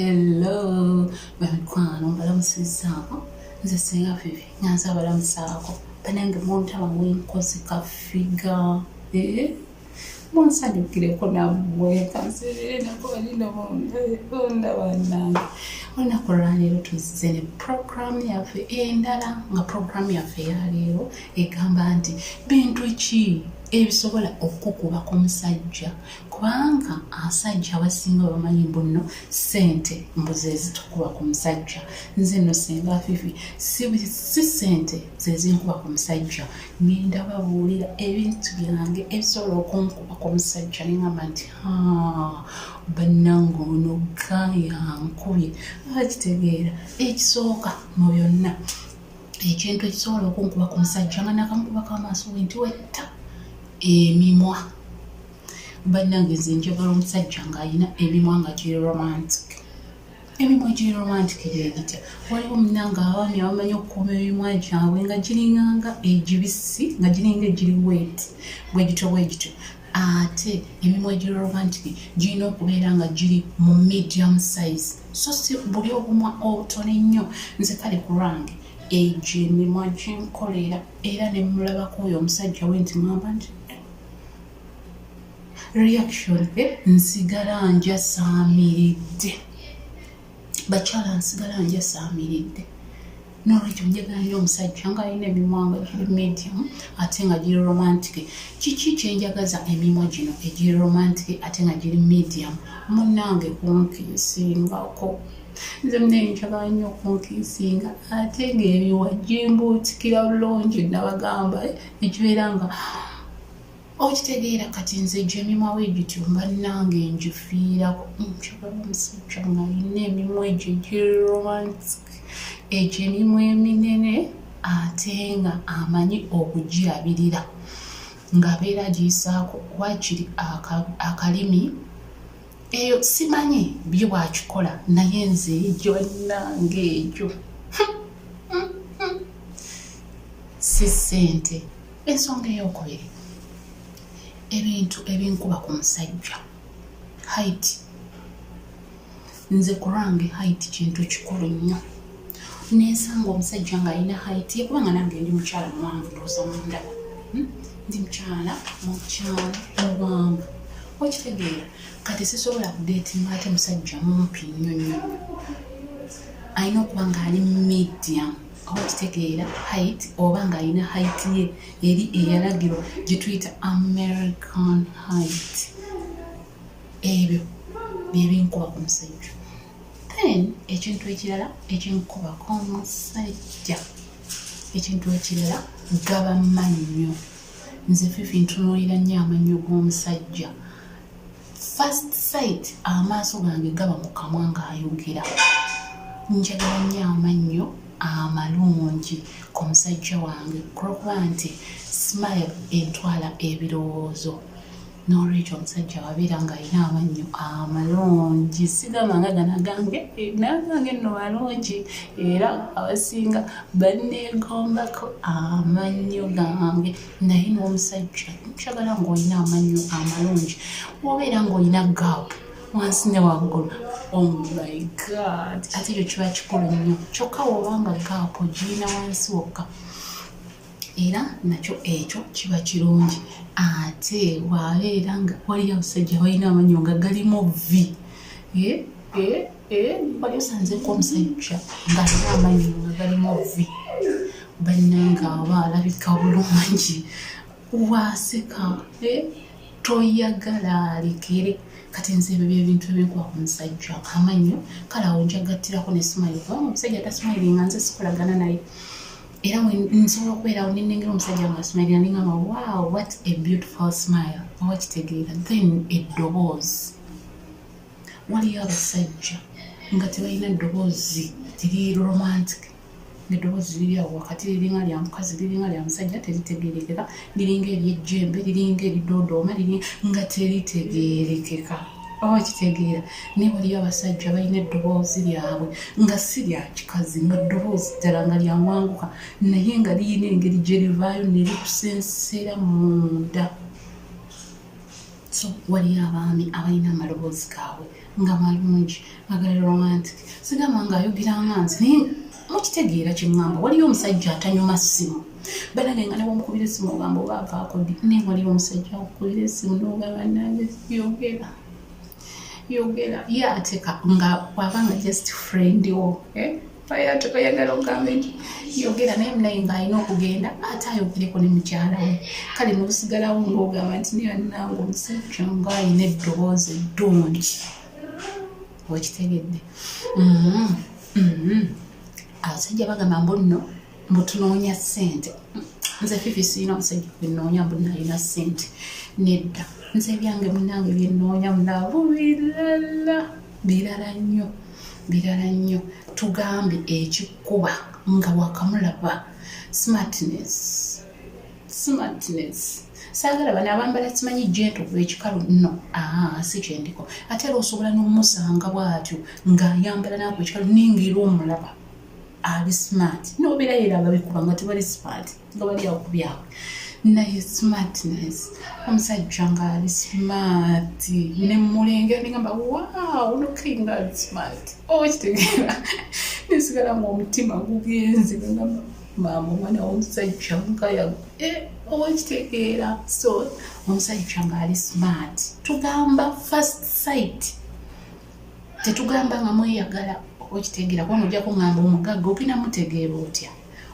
Hello, bamikwano mbalamusizzaako nze singa Fifi nyanza balamusaako banange muntaba mwenkozi kafiga munsanyukireko nammwe kansirire nako balina bannange olunaku olwaleero tuzze ne programu yaffe endala nga programu yaffe yaleero egamba nti bintu ki ebisobola okukubako omusajja kubanga abasajja abasinga bamanyi mbuno ssente mbuze ezitukuba ku musajja nze nno singa Fifi si ssente zezinkuba ku musajja ngenda babuulira ebintu byange ebisobola okunkuba ku musajja nengamba nti bannange ono gayankubye akitegeera ekisooka mu byonna ekintu ekisobola okunkuba ku musajja nga nakamukuba amaaso nti wetta emimwa bannange nze njagala omusajja ng'alina emimwa nga giri romantic emimwa giri romantic gyegitya waliwo munange abaami abamanyi okukuuma emimwa gyabwe nga giringanga egibisi nga giringa egiri wet bwegityo ate emimwa giri romantic girina okubeera nga giri mu medium size so si buli obumwa obutono ennyo nze kale ku lwange egyo emimwa ginkolera era ne mulabako oyo omusajja we nti mwamba nti reaction nsigala njasaamiridde bakyala nsigala njasaamiridde n'olwekyo njagala nnyo omusajja nga alina emimwa nga giri medium ate nga giri romantic kiki kyenjagaza emimwa gino egiri romantic ate nga giri medium munnange kunkiisingako nze mune njagala nnyo okunkiisinga ate ng'ebiwa gimbuutikira bulungi nabagamba nekibeera nga okitegeera kati nze gye emimwa weegityo bannange ngifiirako njagala omusajja nga alina emimwa egyo giri romantic egyo emimwa eminene ate nga amanyi okugirabirira ng'abeera agiyisaako waakiri akalimi eyo simanyi bye bwakikola naye nze egyo bannange egyo si ssente ensonga ey'okubiri ebintu ebinkuba ku musajja height nze ku lwange height kintu kikulu nnyo nensanga omusajja ng'alina height kubanga nange ndi mukyala muwanvu ndowooza mundaba ndi mukyala muwanvu okitegeera kati sisobola kudeetinga ate musajja mumpi nnyo nnyo alina okuba ng'ali medium oba kitegeera height oba ng'alina height ye eri eyalagirwa gye tuyita American height ebyo bye binkuba ku musajja then ekintu ekirala ekinkubako omusajja ekintu ekirala gaba mannyo nze Fifi ntunuulira nnyo amannyo g'omusajja first sight amaaso gange gaba mu kamwa ng'ayogera njagala nnyo amannyo amalungi ku musajja wange kuba nti smile entwala ebirowoozo n'olwekyo omusajja wabeera ng'alina amannyo amalungi sigamba nga nagange nno malungi era abasinga banneegombako amannyo gange naye n'omusajja nkyagala ng'olina amannyo amalungi obeera ng'olina gaapu wansi ne waggulu oh my god ate ekyo kiba kikulu nnyo kyokka wobanga gaapu girina wansi wokka era nakyo ekyo kiba kirungi ate wabeera nga waliyo abasajja balina amannyo nga galimu vi wali osanzeko omusajja ng'alina amannyo nga galimu vi bannange aba alabika bulungi waseka toyagala alekere kati nze ebyo byebintu ebinkuba ku musajja amannyo kale awo njagatirako ne smile kubanga omusajja atasimayiringa nze sikolagana naye era nsobola okubeera awo nenengera omusajja nga asmayiringa nengamba wow what a beautiful smile oba kitegeera then eddoboozi waliyo abasajja nga tebalina ddoboozi tiri romantic eddoboozi liri awo wakati liringa lya mukazi liringa lya musajja teritegeerekeka liringa eryejjembe liringa eridoodooma nga teritegeerekeka oba kitegeera naye waliyo abasajja balina eddoboozi lyabwe nga si lya kikazi nga ddoboozi ddala nga lyawanguka naye nga liyina engeri gye livaayo ne likusensera munda so waliyo abaami abalina amaloboozi gaabwe nga malungi agala romantic sigamba ng'ayogera nganzi naye mukitegeera kye ŋŋamba waliyo omusajja atanyuma ssimu banage nga ne bwomukubira essimu ogamba oba avaako ddi naye waliyo omusajja akukubira essimu n'ogamba nange yogera ye ateka nga wabanga just friend wo bayateka yagala okugamba nti yogera naye munaye ng'alina okugenda ate ayogereko ne mukyala we kale n'osigalawo ng'ogamba nti niyo nange omusajja ng'alina eddoboozi eddungi wekitegedde abasajja bagamba mbunno mbutunoonya ssente nze fifi siina omusajja gwenoonya mbunno alina ssente nedda nze ebyange munange byenoonya mulaavu birala nnyo tugambe ekikuba nga wakamulaba smartness saagala bano abambala simanyi gentle ekikalu nno si kyendiko ate era osobola n'omusanga bw'atyo ng'ayambala naako ekikalu ningira omulaba ali smart nobeera yeraba bikuba nga tebali smart nga bali awo ku byabwe naye smartness omusajja ng'ali smart ne mulengera nengamba wow nokinga ali smart kitegeera nesigala nga omutima gugenze ngamba maama omwana w'omusajja nkayago kitegeera so omusajja ng'ali smart tugamba first sight tetugamba nga mweyagala okitegeera kuba nojja kuŋŋamba omugagga ogenda mutegeera otya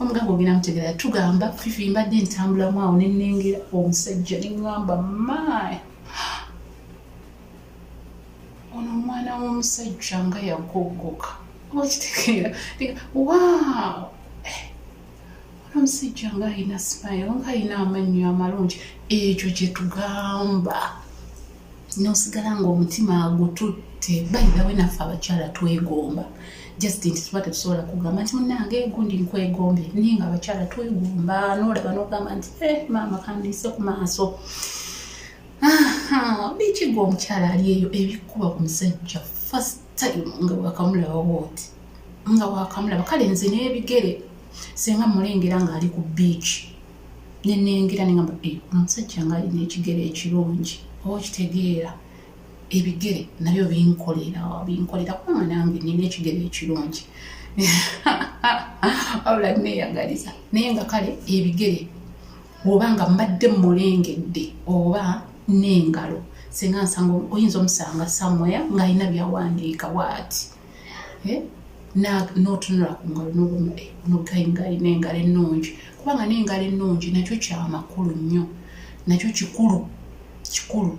omugagga ogenda mutegeera tugamba fifi mbadde ntambulamu awo nenengera omusajja neŋŋamba mayi ono omwana w'omusajja nga yagoggoka okitegeera waaw ono omusajja nga alina smile nga alina amannyo amalungi ekyo kye tugamba n'osigala ng'omutima agututte bayirawe naffe abakyala twegomba just nti tuba tetusobola kugamba nti munnange gundi nkwegombe naye nga abakyala twegomba n'olaba n'ogamba nti maama kandiise ku maaso biki gwe omukyala ali eyo ebikuba ku musajja first time nga wakamulaba wooti nga wakamulaba kale nze n'ebigere senga mulengera ng'ali ku beach nenengera nengamba omusajja nga alina ekigere ekirungi okitegeera ebigere nabyo binkolera kubanga nange nina ekigere ekirungi wabula neeyagaliza naye nga kale ebigere oba nga mbadde mulengedde oba n'engalo singa nsanga oyinza omusanga somewhere ng'alina byawandiika bw'ati n'otunula ku ngalo n'ogayinga alina engalo ennungi kubanga n'engalo ennungi nakyo kyamakulu nnyo nakyo kikulu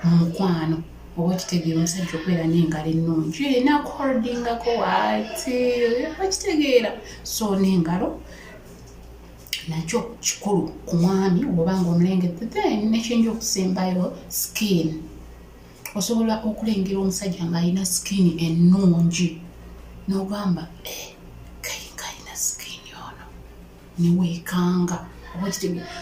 mu mukwano oba kitegeera omusajja okubeera n'engalo ennungi nakuholdingako waati okitegeera so n'engalo nakyo kikulu ku mwami obanga omulengedde then nekyinja okusembayo skin osobola okulengera omusajja ng'alina skin ennungi n'ogamba kayinga alina skin ono neweekanga oba kitegeera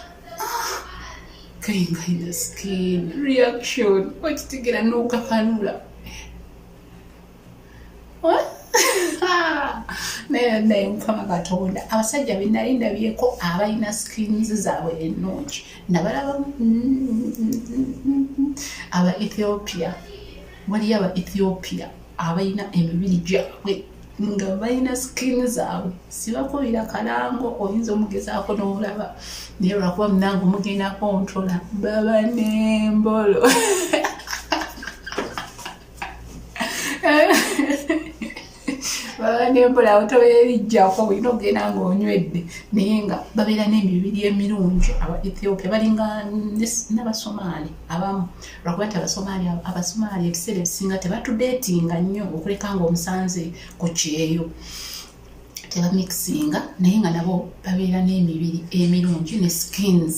kayinga alina skin reaction okitegeera n'okakanula naye mukama katonda abasajja benali ndabyeko abalina skins zaabwe ennungi nabalaba aba Ethiopia waliyo aba Ethiopia abalina emibiri gyabwe nga balina skin zaabwe sibakubira kalango oyinza omugezaako n'olaba naye lwakuba munange omugenda kontola baba n'embolo baba n'embolo awo tobeerijjako bulina okugenda ng'onywedde naye nga babeera n'emibiri emirungi aba Ethiopia balinga n'Abasomaali abamu lwakuba nti Abasomaali ebiseera ebisinga tebatudeetinga nnyo okuleka ng'omusanze ku kyeyo tebamixinga naye nga nabo babeera n'emibiri emirungi ne skins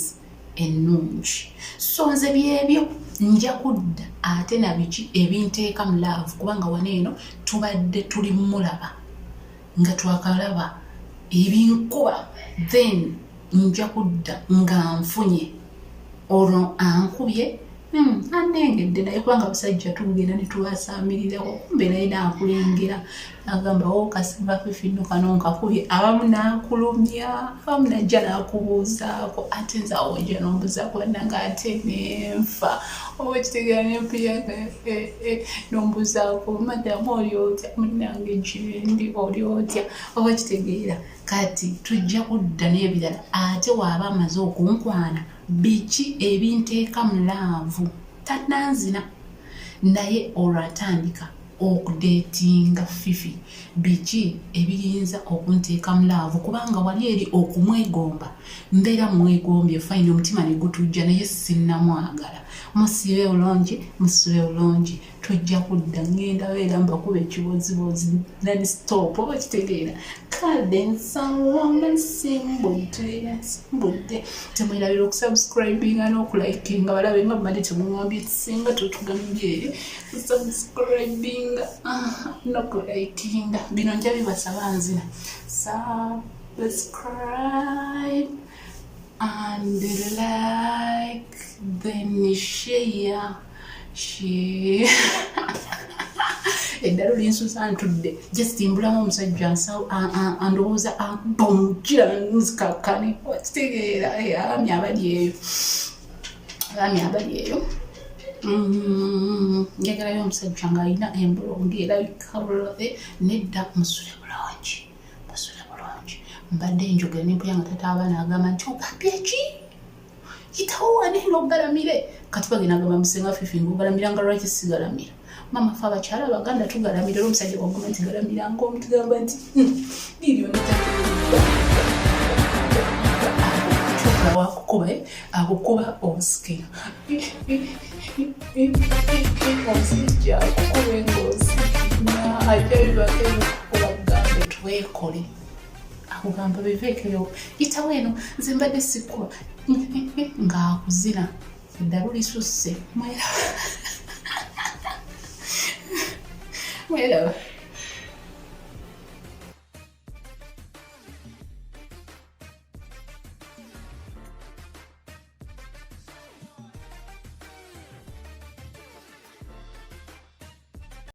ennungi so nze byebyo nja kudda ate nabiki ebinteeka mu laavu kubanga wano eno tubadde tuli mulaba nga twakalaba ebinkuba then nja kudda nga nfunye olwo ankubye Anengedde naye kubanga abasajja tugenda ne tubasaamirirako kumbe naye naakulengera agamba kasimba fifino kano nkakubye abamu naakulumya abamu najja naakubuuzaako ate nze awo ojja n'ombuuzaako nanga ate nenfa oba kitegeera nempiyanga n'ombuuzaako madamu oli otya munnange gyendi oli otya oba kitegeera kati tujja kudda n'ebirala ate waaba amaze okunkwana biki ebinteeka mu laavu tannanzina naye olwatandika okudeetinga Fifi biki ebiyinza okunteeka mu laavu kubanga wali eri okumwegomba mbeera mwegombye fayina omutima ne gutujja naye sinnamwagala musibe bulungi tujja kudda ngenda beera mbakuba ekibozibozi nani stop oba kitegeera kale nsawanga simbudde temwerabira okusubscribinga n'okulayikinga balabe nga bumale temungambye singa tutugambye subscribinga n'okulayikinga bino nja bibasaba nzina subscribe and like then share eddalo linsusa ntudde gyesimbulamu omusajja andowooza bomkiranzikakkane wakitegeera abaami abali eyo njagalayo omusajja ng'alina embulongo erabika bulole nedda musule bulungi mbadde njogera nempuyanga tata abaana agamba nti ogambye ki yitawo wane n'ogalamire kati bagenda agamba musenga Fifi ng'ogalamiranga lwaki sigalamira mama fe abakyala abaganda tugalamira era omusajja wagamba nti galamira ng'omutugamba nti liryo akukuba obusikira omusajja akukuba engoozi ajja bibakekukuba kugambe twekole akugamba biveekeyo yitawo eno nze mbadde sikkuba ng'akuzina eddalu lisusse mweraba